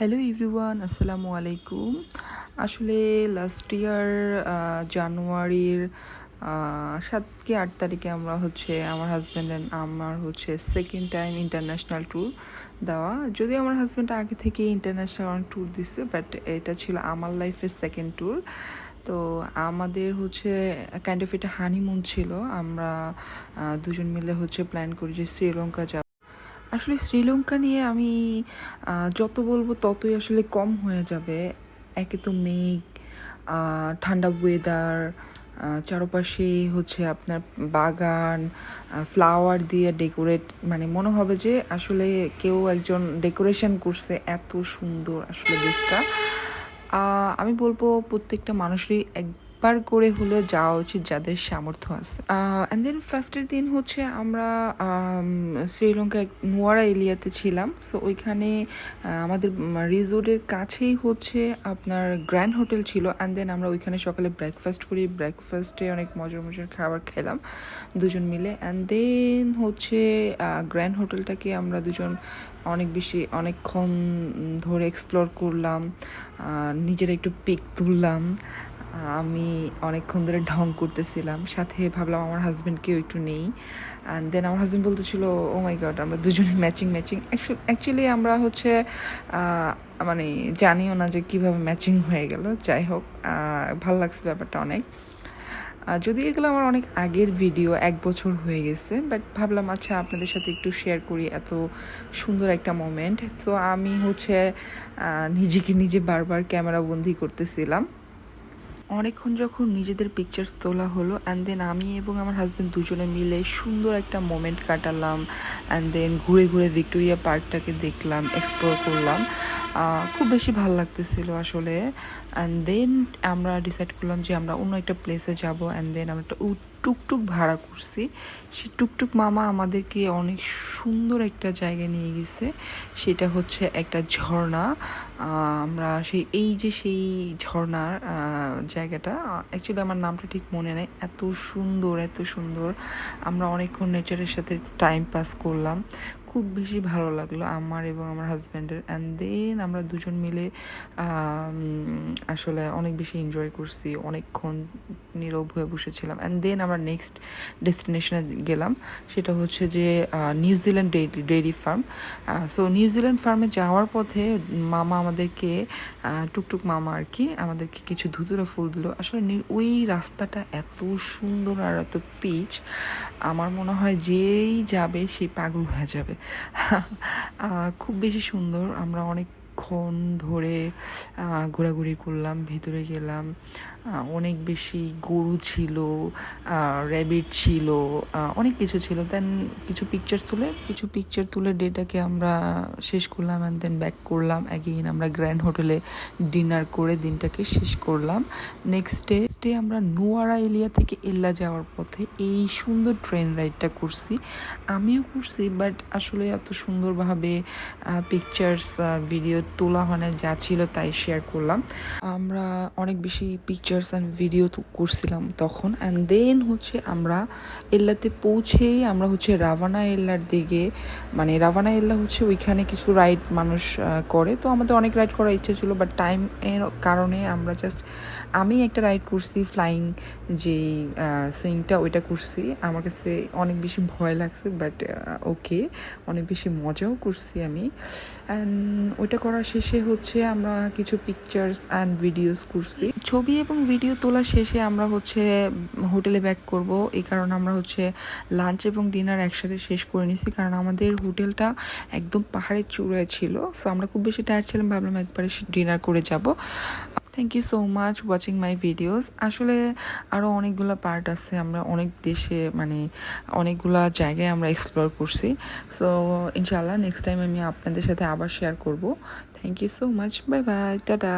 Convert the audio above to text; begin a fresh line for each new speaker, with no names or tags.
Hello everyone, আসসালামু আলাইকুম। আসলে লাস্ট ইয়ার জানুয়ারির 7 কি 8 তারিখে আমরা আমার হাজব্যান্ড অ্যান্ড আমার সেকেন্ড টাইম ইন্টারন্যাশনাল ট্যুর দেওয়া। যদিও আমার হাজব্যান্ড আগে থেকে ইন্টারন্যাশনাল ট্যুর দিছে, বাট এটা ছিল আমার লাইফের সেকেন্ড ট্যুর। তো আমাদের কাইন্ড অফ এটা হানিমুন ছিল। আমরা দুজন মিলে প্ল্যান করি যে শ্রীলঙ্কা যাব। আসলে শ্রীলঙ্কা নিয়ে আমি যত বলবো ততই আসলে কম হয়ে যাবে। একে তো মেঘ, ঠান্ডা ওয়েদার, চারপাশে আপনার বাগান, ফ্লাওয়ার দিয়ে ডেকোরেট, মানে মনে হবে যে আসলে কেউ একজন ডেকোরেশন করছে। এত সুন্দর আসলে দেশটা। আমি বলবো প্রত্যেকটা মানুষেরই একবার করে হলে যাওয়া উচিত যাদের সামর্থ্য আছে। অ্যান্ড দেন ফার্স্টের দিন আমরা শ্রীলঙ্কা নোয়ারা এরিয়াতে ছিলাম। সো ওইখানে আমাদের রিসোর্টের কাছেই আপনার গ্র্যান্ড হোটেল ছিল। অ্যান্ড দেন আমরা ওইখানে সকালে ব্রেকফাস্ট করি। ব্রেকফাস্টে অনেক মজার মজার খাবার খেলাম দুজন মিলে। অ্যান্ড দেন গ্র্যান্ড হোটেলটাকে আমরা দুজন অনেকক্ষণ ধরে এক্সপ্লোর করলাম, নিজেরা একটু পিক তুললাম। আমি অনেকক্ষণ ধরে ঢং করতেছিলাম, সাথে ভাবলাম আমার হাজব্যান্ডকেও একটু নেই। অ্যান্ড দেন আমার হাজব্যান্ড বলতেছিল, ও মাই গড, আমরা দুজনে ম্যাচিং। অ্যাকচুয়ালি আমরা মানে জানিও না যে কীভাবে ম্যাচিং হয়ে গেল। যাই হোক, ভালো লাগছে ব্যাপারটা অনেক। যদি এগুলো আমার অনেক আগের ভিডিও, 1 বছর হয়ে গেছে, বাট ভাবলাম আচ্ছা আপনাদের সাথে একটু শেয়ার করি, এত সুন্দর একটা মোমেন্ট। তো আমি নিজেকে নিজে বারবার ক্যামেরা বন্দি করতেছিলাম। অনেকক্ষণ যখন নিজেদের পিকচার্স তোলা হলো, অ্যান্ড দেন আমি এবং আমার হাজব্যান্ড দুজনে মিলে সুন্দর একটা মোমেন্ট কাটালাম। অ্যান্ড দেন ঘুরে ঘুরে ভিক্টোরিয়া পার্কটাকে দেখলাম, এক্সপ্লোর করলাম। খুব বেশি ভালো লাগতেছিল আসলে। অ্যান্ড দেন আমরা ডিসাইড করলাম যে আমরা অন্য একটা প্লেসে যাব। অ্যান্ড দেন আমরা একটা টুকটুক ভাড়া করছি। সেই টুকটুক মামা আমাদেরকে অনেক সুন্দর একটা জায়গায় নিয়ে গেছে। সেটা একটা ঝর্ণা। আমরা সেই ঝর্ণার জায়গাটা, অ্যাকচুয়ালি আমার নামটা ঠিক মনে নেই। এত সুন্দর। আমরা অনেকক্ষণ নেচারের সাথে টাইম পাস করলাম। খুব বেশি ভালো লাগলো আমার এবং আমার হাজব্যান্ডের। অ্যান্ড দেন আমরা দুজন মিলে আসলে অনেক বেশি এনজয় করছি, অনেকক্ষণ নীরব হয়ে বসেছিলাম। অ্যান্ড দেন আমরা নেক্সট ডেস্টিনেশনে গেলাম। সেটা যে New Zealand dairy farm. So New Zealand ফার্মে যাওয়ার পথে মামা আমাদেরকে, টুকটুক মামা আর কি, আমাদেরকে কিছু ধুতুরা ফুল দিল। আসলে ওই রাস্তাটা এত সুন্দর আর এত পিচ, আমার মনে হয় যেই যাবে সেই পাগল হয়ে যাবে। খুব বেশি সুন্দর। আমরা অনেকক্ষণ ধরে ঘোরাঘুরি করলাম, ভিতরে গেলাম। অনেক বেশি গরু ছিল, র্যাবিট ছিল, অনেক কিছু ছিল। দেন কিছু পিকচার তুলে ডেটাকে আমরা শেষ করলাম। অ্যান্ড দেন ব্যাক করলাম। অ্যাগেইন আমরা গ্র্যান্ড হোটেলে ডিনার করে দিনটাকে শেষ করলাম। নেক্সট ডে আমরা নোয়ারা এরিয়া থেকে এল্লা যাওয়ার পথে এই সুন্দর ট্রেন রাইডটা করছি। আমিও করছি, বাট আসলে এত সুন্দরভাবে পিকচার্স ভিডিও তোলা হয় না, যা ছিল তাই শেয়ার করলাম। আমরা অনেক বেশি পিকচার্স অ্যান্ড ভিডিও করছিলাম তখন। অ্যান্ড দেন আমরা এল্লাতে পৌঁছেই আমরা রাভানা এল্লার দিকে, মানে রাভানা এল্লা ওইখানে কিছু রাইড মানুষ করে। তো আমাদের অনেক রাইড করার ইচ্ছা ছিল, বাট টাইম এর কারণে আমরা আমি একটা রাইড করছি, ফ্লাইং যে সুইংটা, ওইটা করছি। আমার কাছে অনেক বেশি ভয় লাগছে, বাট ওকে, অনেক বেশি মজাও করছি আমি। অ্যান্ড ওইটা করার শেষে আমরা কিছু পিকচার্স অ্যান্ড ভিডিওস করছি। ছবি এবং ভিডিও তোলা শেষে আমরা হোটেলে ব্যাক করব। এই কারণে আমরা লাঞ্চ এবং ডিনার একসাথে শেষ করে নিছি, কারণ আমাদের হোটেলটা একদম পাহাড়ের চূড়ায় ছিল। সো আমরা খুব বেশি টায়ার্ড ছিলাম, ভাবলাম একবারে ডিনার করে যাব। Thank you so much watching my videos. আসলে আরও অনেকগুলো পার্ট আছে, আমরা অনেক দেশে, মানে অনেকগুলা জায়গায় আমরা এক্সপ্লোর করছি। সো ইনশাআল্লাহ নেক্সট টাইম আমি আপনাদের সাথে আবার শেয়ার করব। Thank you so much, bye bye, tata.